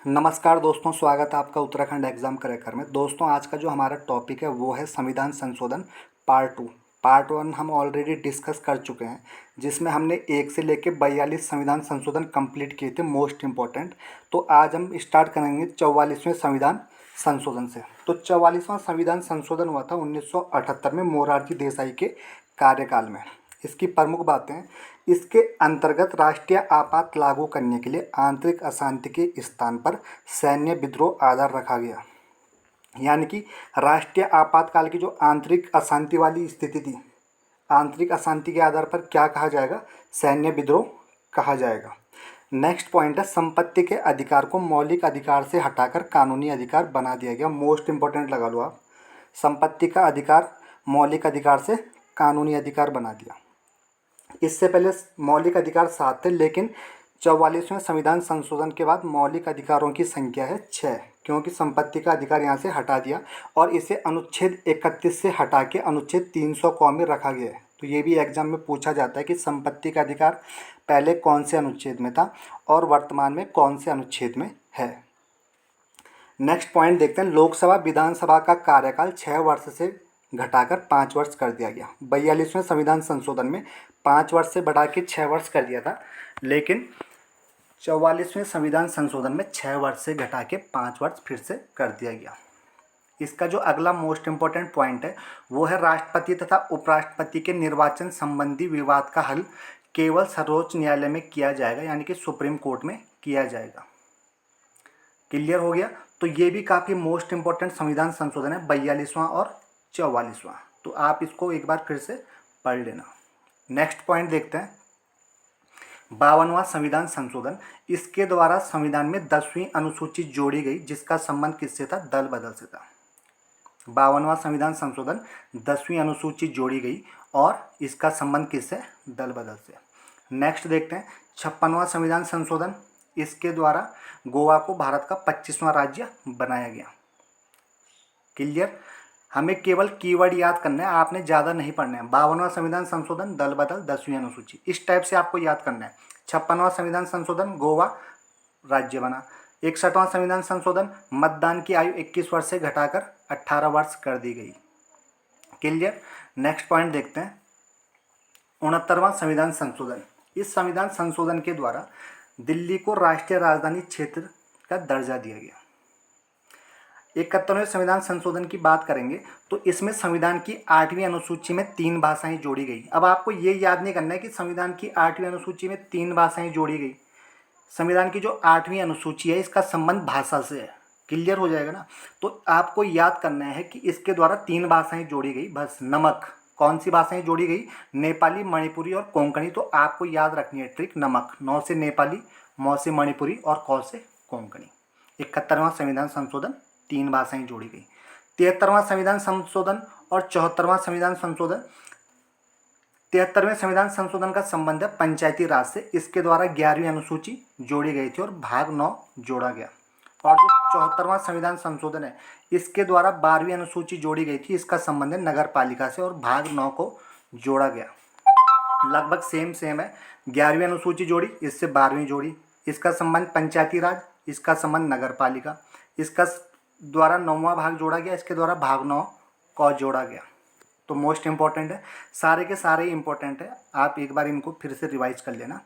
नमस्कार दोस्तों, स्वागत है आपका उत्तराखंड एग्जाम क्रैकर में। दोस्तों, आज का जो हमारा टॉपिक है वो है संविधान संशोधन पार्ट 2। पार्ट 1 हम ऑलरेडी डिस्कस कर चुके हैं, जिसमें हमने 1 से लेकर 42 संविधान संशोधन कंप्लीट किए थे, मोस्ट इम्पॉर्टेंट। तो आज हम स्टार्ट करेंगे 44वें संविधान संशोधन से। तो 44वां संविधान संशोधन हुआ था 1978 में मोरारजी देसाई के कार्यकाल में। इसकी प्रमुख बातें, इसके अंतर्गत राष्ट्रीय आपात लागू करने के लिए आंतरिक अशांति के स्थान पर सैन्य विद्रोह आधार रखा गया। यानी कि राष्ट्रीय आपातकाल की जो आंतरिक अशांति वाली स्थिति थी, आंतरिक अशांति के आधार पर क्या कहा जाएगा? सैन्य विद्रोह कहा जाएगा। नेक्स्ट पॉइंट है, संपत्ति के अधिकार को मौलिक अधिकार से हटाकर कानूनी अधिकार बना दिया गया। मोस्ट इंपॉर्टेंट लगा लो आप, संपत्ति का अधिकार मौलिक अधिकार से कानूनी अधिकार बना दिया। इससे पहले मौलिक अधिकार 7 थे, लेकिन 44वें संविधान संशोधन के बाद मौलिक अधिकारों की संख्या है 6, क्योंकि संपत्ति का अधिकार यहाँ से हटा दिया और इसे अनुच्छेद 31 से हटा के अनुच्छेद 300 क में रखा गया है। तो ये भी एग्जाम में पूछा जाता है कि संपत्ति का अधिकार पहले कौन से अनुच्छेद में था और वर्तमान में कौन से अनुच्छेद में है। नेक्स्ट पॉइंट देखते हैं, लोकसभा विधानसभा का कार्यकाल 6 वर्ष से घटाकर 5 वर्ष कर दिया गया। 42वें संविधान संशोधन में 5 वर्ष से बढ़ा के 6 वर्ष कर दिया था, लेकिन 44वें संविधान संशोधन में 6 वर्ष से घटा के 5 वर्ष फिर से कर दिया गया। इसका जो अगला मोस्ट इम्पोर्टेंट पॉइंट है वो है, राष्ट्रपति तथा उपराष्ट्रपति के निर्वाचन संबंधी विवाद का हल केवल सर्वोच्च न्यायालय में किया जाएगा, यानी कि सुप्रीम कोर्ट में किया जाएगा। क्लियर हो गया? तो ये भी काफ़ी मोस्ट इम्पोर्टेंट संविधान संशोधन है, 42वां और 44वां। तो आप इसको एक बार फिर से पढ़ लेना। नेक्स्ट पॉइंट देखते हैं, 52वां संविधान संशोधन। इसके द्वारा संविधान में 10वीं अनुसूची जोड़ी गई, जिसका संबंध किससे था? दल बदल से था। 52वां संविधान संशोधन, 10वीं अनुसूची जोड़ी गई और इसका संबंध किससे? दल बदल से। नेक्स्ट देखते हैं, 56वां संविधान संशोधन। इसके द्वारा गोवा को भारत का 25वां राज्य बनाया गया। क्लियर? हमें केवल कीवर्ड याद करना है, आपने ज़्यादा नहीं पढ़ना है। 52वां संविधान संशोधन, दल बदल, 10वीं अनुसूची, इस टाइप से आपको याद करना है। 56वां संविधान संशोधन, गोवा राज्य बना। 61वां संविधान संशोधन, मतदान की आयु 21 वर्ष से घटाकर 18 वर्ष कर दी गई। क्लियर? नेक्स्ट पॉइंट देखते हैं, 69वां संविधान संशोधन। इस संविधान संशोधन के द्वारा दिल्ली को राष्ट्रीय राजधानी क्षेत्र का दर्जा दिया गया। 71वें संविधान संशोधन की बात करेंगे तो इसमें संविधान की 8वीं अनुसूची में 3 भाषाएं जोड़ी गई। अब आपको ये याद नहीं करना है कि संविधान की 8वीं अनुसूची में 3 भाषाएं जोड़ी गई। संविधान की जो 8वीं अनुसूची है, इसका संबंध भाषा से है। क्लियर हो जाएगा ना? तो आपको याद करना है कि इसके द्वारा 3 भाषाएं जोड़ी गई, बस। नमक, कौन सी भाषाएं जोड़ी गई? नेपाली, मणिपुरी और कोंकणी। तो आपको याद रखनी है ट्रिक, नमक। 9 से नेपाली, मौ से मणिपुरी और कौ से कोंकणी। 71वां संविधान संशोधन, 3 भाषाएं जोड़ी गई। 73वां संविधान संशोधन और 74वां संविधान संशोधन। 73वें संविधान संशोधन का संबंध है पंचायती राज से। इसके द्वारा 11वीं अनुसूची जोड़ी गई थी और भाग 9 जोड़ा गया। और जो 74वां संविधान संशोधन है, इसके द्वारा 12वीं अनुसूची जोड़ी गई थी। इसका संबंध है नगर पालिका से और भाग 9 को जोड़ा गया। लगभग सेम है। 11वीं अनुसूची जोड़ी, इससे 12वीं जोड़ी। इसका संबंध पंचायती राज, इसका संबंध नगर पालिका। इसका द्वारा 9वां भाग जोड़ा गया, इसके द्वारा भाग 9 को जोड़ा गया। तो मोस्ट इंपॉर्टेंट है, सारे के सारे इंपॉर्टेंट है। आप एक बार इनको फिर से रिवाइज कर लेना।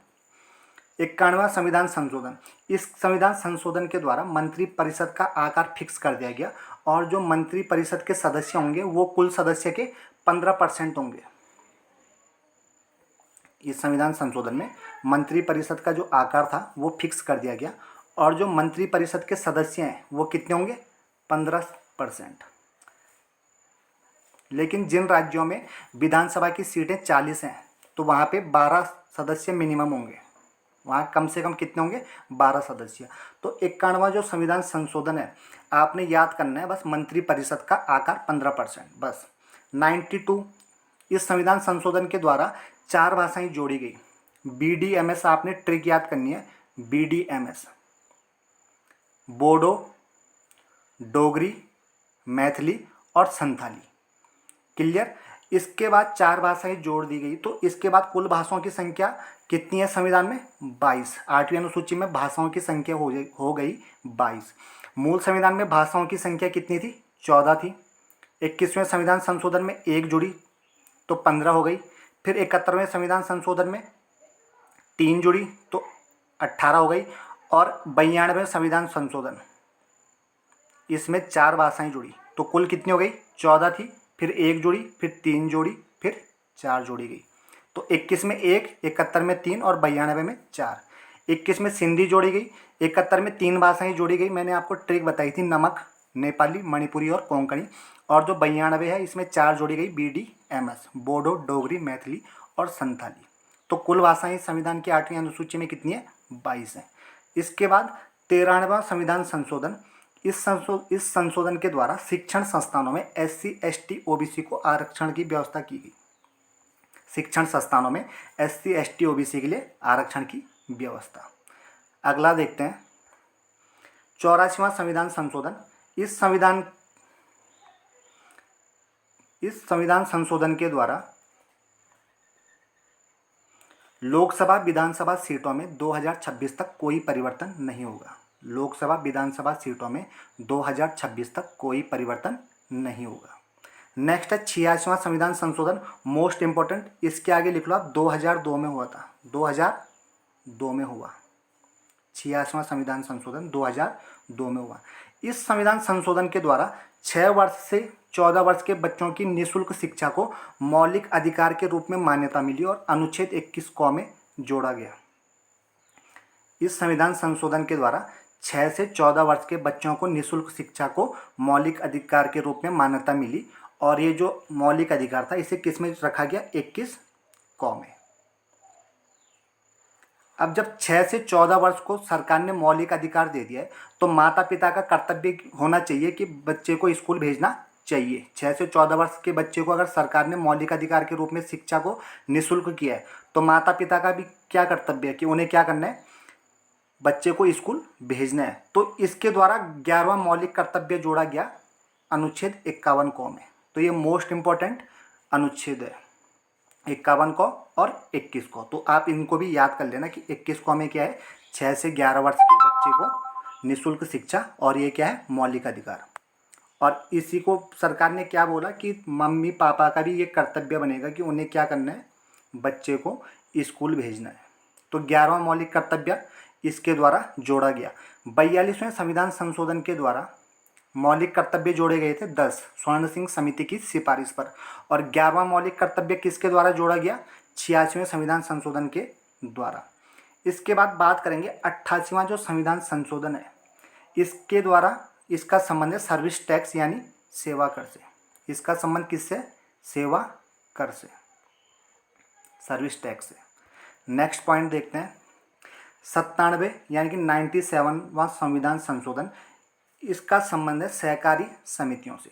91वां संविधान संशोधन। इस संविधान संशोधन के द्वारा मंत्री परिषद का आकार फिक्स कर दिया गया और जो मंत्री परिषद के सदस्य होंगे वो कुल सदस्य के 15% होंगे। इस संविधान संशोधन में मंत्री परिषद का जो आकार था वो फिक्स कर दिया गया और जो मंत्री परिषद के सदस्य हैं वो कितने होंगे? 15%। लेकिन जिन राज्यों में विधानसभा की सीटें 40 हैं तो वहाँ पे 12 सदस्य मिनिमम होंगे। वहाँ कम से कम कितने होंगे? 12 सदस्य। तो 91वां जो संविधान संशोधन है, आपने याद करना है बस, मंत्री परिषद का आकार 15%, बस। 92, इस संविधान संशोधन के द्वारा 4 भाषाएं जोड़ी गई। BDMS, आपने ट्रिक याद करनी है। BDMS, बोडो, डोगरी, मैथिली और संथाली। क्लियर? इसके बाद 4 भाषाएं जोड़ दी गई, तो इसके बाद कुल भाषाओं की संख्या कितनी है संविधान में? 22। 8वीं अनुसूची में भाषाओं की संख्या हो गई 22। मूल संविधान में भाषाओं की संख्या कितनी थी? 14 थी। 21वें संविधान संशोधन में एक जुड़ी तो 15 हो गई। फिर 71वें संविधान संशोधन में 3 जुड़ी तो 18 हो गई। और 92वें संविधान संशोधन, इसमें 4 भाषाएं जुड़ी तो कुल कितनी हो गई? 14 थी, फिर 1 जुड़ी, फिर 3 जोड़ी, फिर 4 जोड़ी गई। तो 21 में 1, 71 में 3 और 92 में 4। 21 में सिंधी जोड़ी गई, 71 में 3 भाषाएं जोड़ी गई। मैंने आपको ट्रिक बताई थी, नमक, नेपाली, मणिपुरी और कोंकणी। और जो 92 है इसमें 4 जोड़ी गई, BDMS, बोडो, डोगरी, मैथिली और संथाली। तो कुल भाषाएं संविधान की 8वीं अनुसूची में कितनी है? 22 है। इसके बाद 13वां संविधान संशोधन। इस संशोधन के द्वारा शिक्षण संस्थानों में SC, ST, OBC को आरक्षण की व्यवस्था की गई। शिक्षण संस्थानों में SC, ST, OBC के लिए आरक्षण की व्यवस्था। अगला देखते हैं 84वां संविधान संशोधन। इस संविधान संशोधन के द्वारा लोकसभा विधानसभा सीटों में 2026 तक कोई परिवर्तन नहीं होगा। लोकसभा विधानसभा सीटों में 2026 तक कोई परिवर्तन नहीं होगा। नेक्स्ट है 86वां संविधान संशोधन, मोस्ट इंपॉर्टेंट। इसके आगे लिख लो आप, 2002 में हुआ था, 2002 में हुआ। 86वां संविधान संशोधन 2002 में हुआ। इस संविधान संशोधन के द्वारा 6 वर्ष से 14 वर्ष के बच्चों की निःशुल्क शिक्षा को मौलिक अधिकार के रूप में मान्यता मिली और अनुच्छेद 21 क में जोड़ा गया। इस संविधान संशोधन के द्वारा 6 से 14 वर्ष के बच्चों को निःशुल्क शिक्षा को मौलिक अधिकार के रूप में मान्यता मिली और ये जो मौलिक अधिकार था इसे किस में रखा गया? 21 क में। अब जब 6 से 14 वर्ष को सरकार ने मौलिक अधिकार दे दिया है तो माता पिता का कर्तव्य होना चाहिए कि बच्चे को स्कूल भेजना चाहिए। 6 से 14 वर्ष के बच्चे को अगर सरकार ने मौलिक अधिकार के रूप में शिक्षा को निःशुल्क किया है तो माता पिता का भी क्या कर्तव्य है कि उन्हें क्या करना है? बच्चे को स्कूल भेजना है। तो इसके द्वारा 11वां मौलिक कर्तव्य जोड़ा गया अनुच्छेद 51 क में। तो ये मोस्ट इंपॉर्टेंट अनुच्छेद है, 51 क और 21 क। तो आप इनको भी याद कर लेना कि 21 क में क्या है? 6 से 11 वर्ष के बच्चे को निःशुल्क शिक्षा, और ये क्या है? मौलिक अधिकार। और इसी को सरकार ने क्या बोला कि मम्मी पापा का भी ये कर्तव्य बनेगा कि उन्हें क्या करना है? बच्चे को स्कूल भेजना है। तो 11वां मौलिक कर्तव्य इसके द्वारा जोड़ा गया। 42वें संविधान संशोधन के द्वारा मौलिक कर्तव्य जोड़े गए थे 10 स्वर्ण सिंह समिति की सिफारिश पर। और 11वां मौलिक कर्तव्य किसके द्वारा जोड़ा गया? 86वें संविधान संशोधन के द्वारा। इसके बाद बात करेंगे 88वां जो संविधान संशोधन है, इसके द्वारा इसका संबंध है सर्विस टैक्स यानी सेवा कर से। इसका संबंध किससे? सेवा कर से, सर्विस टैक्स से। नेक्स्ट पॉइंट देखते हैं 97 यानी कि 97वां संविधान संशोधन। इसका संबंध है सहकारी समितियों से।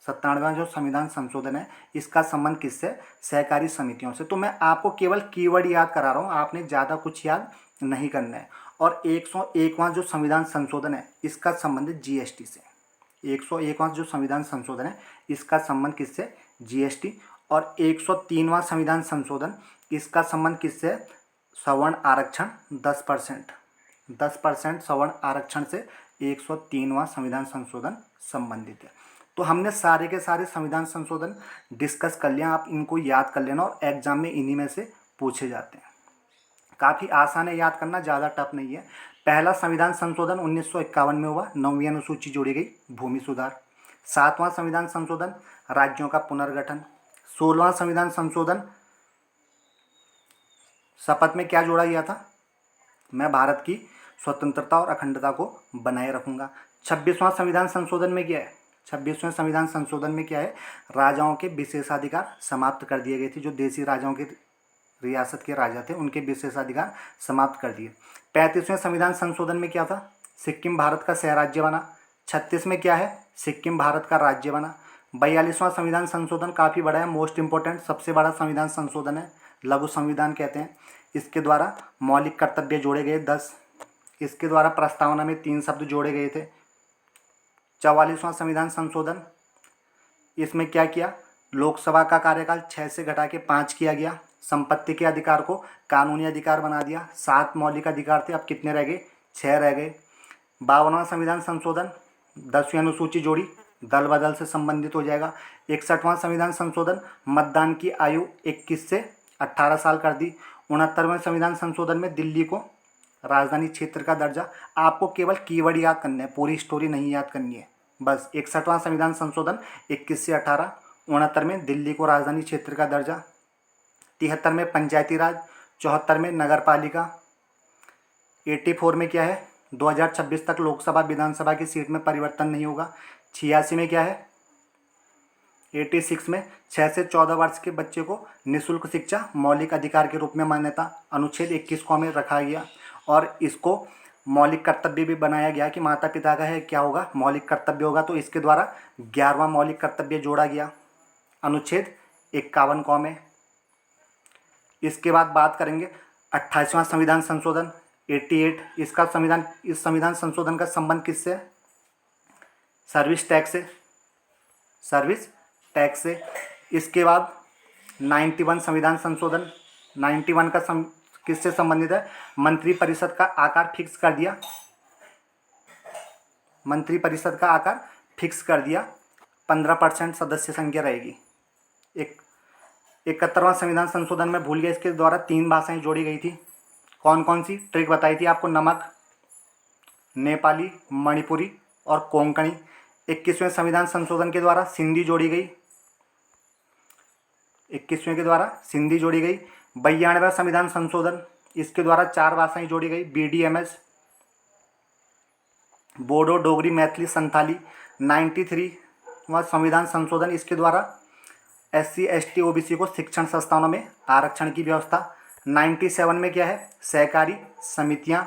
97वां जो संविधान संशोधन है इसका संबंध किससे? सहकारी समितियों से। तो मैं आपको केवल कीवर्ड याद करा रहा हूँ, आपने ज़्यादा कुछ याद नहीं करना है। और 101वां जो संविधान संशोधन है इसका संबंध है GST से। 101वां जो संविधान संशोधन है इसका संबंध किससे? GST। और 103वां संविधान संशोधन इसका संबंध किससे? सवर्ण आरक्षण 10%। 10% सवर्ण आरक्षण से 103वां संविधान संशोधन संबंधित है। तो हमने सारे के सारे संविधान संशोधन डिस्कस कर लिया, आप इनको याद कर लेना और एग्जाम में इन्हीं में से पूछे जाते हैं। काफ़ी आसान है याद करना, ज़्यादा टफ नहीं है। पहला संविधान संशोधन 1951 में हुआ, 9वीं अनुसूची जोड़ी गई, भूमि सुधार। 7वां संविधान संशोधन राज्यों का पुनर्गठन। 16वां संविधान संशोधन शपथ में क्या जोड़ा गया था? मैं भारत की स्वतंत्रता और अखंडता को बनाए रखूंगा। 26वां संविधान संशोधन में क्या है? 26वें संविधान संशोधन में क्या है? राजाओं के विशेषाधिकार समाप्त कर दिए गए थे। जो देसी राजाओं के रियासत के राजा थे उनके विशेषाधिकार समाप्त कर दिए। 35वें संविधान संशोधन में क्या था? सिक्किम भारत का सह राज्य बना। 36 में क्या है? सिक्किम भारत का राज्य बना। 42वां संविधान संशोधन काफ़ी बड़ा है, मोस्ट इंपॉर्टेंट, सबसे बड़ा संविधान संशोधन है, लघु संविधान कहते हैं। इसके द्वारा मौलिक कर्तव्य जोड़े गए 10। इसके द्वारा प्रस्तावना में 3 शब्द जोड़े गए थे। 44वां संविधान संशोधन, इसमें क्या किया? लोकसभा का कार्यकाल 6 से घटा के 5 किया गया। संपत्ति के अधिकार को कानूनी अधिकार बना दिया। 7 मौलिक अधिकार थे, अब कितने रह गए? 6 रह गए। 52वां संविधान संशोधन, 10वीं अनुसूची जोड़ी, दल बदल से संबंधित हो जाएगा। 61वां संविधान संशोधन, मतदान की आयु 21 से 18 साल कर दी। 69वें संविधान संशोधन में दिल्ली को राजधानी क्षेत्र का दर्जा। आपको केवल कीवर्ड याद करने हैं, पूरी स्टोरी नहीं याद करनी है। बस 61वां संविधान संशोधन 21 से 18, 69 में दिल्ली को राजधानी क्षेत्र का दर्जा, 73 में पंचायती राज, 74 में नगर पालिका, 84 में क्या है? 2026 तक लोकसभा विधानसभा की सीट में परिवर्तन नहीं होगा। 86 में क्या है? 86 में 6 से 14 वर्ष के बच्चे को निःशुल्क शिक्षा मौलिक अधिकार के रूप में मान्यता अनुच्छेद 21 को में रखा गया। और इसको मौलिक कर्तव्य भी बनाया गया कि माता पिता का है क्या होगा? मौलिक कर्तव्य होगा। तो इसके द्वारा 11वां मौलिक कर्तव्य जोड़ा गया अनुच्छेद 51 को में। इसके बाद बात करेंगे 28वां संविधान संशोधन 88। इस संविधान संशोधन का संबंध किससे है? सर्विस टैक्स से। इसके बाद 91 संविधान संशोधन, 91 का किससे संबंधित है? मंत्री परिषद का आकार फिक्स कर दिया। 15% सदस्य संख्या रहेगी। 71वां संविधान संशोधन में भूल गए, इसके द्वारा 3 भाषाएं जोड़ी गई थी। कौन कौन सी? ट्रिक बताई थी आपको, नमक, नेपाली, मणिपुरी और कोंकणी। 21वें संविधान संशोधन के द्वारा सिंधी जोड़ी गई। 91वें के द्वारा सिंधी जोड़ी गई। 92वां संविधान संशोधन, इसके द्वारा 4 भाषाएं जोड़ी गई, BDMS, बोडो, डोगरी, मैथिली, संथाली। 93वां संविधान संशोधन, इसके द्वारा SC ST OBC को शिक्षण संस्थानों में आरक्षण की व्यवस्था। 97 में क्या है? सहकारी समितियां।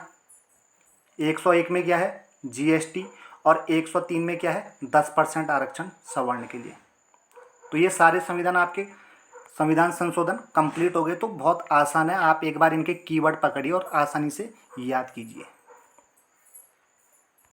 101 में क्या है? GST। और 103 में क्या है? 10% आरक्षण सवर्ण के लिए। तो ये सारे संविधान आपके संविधान संशोधन कंप्लीट हो गए। तो बहुत आसान है, आप एक बार इनके कीवर्ड पकड़िए और आसानी से याद कीजिए।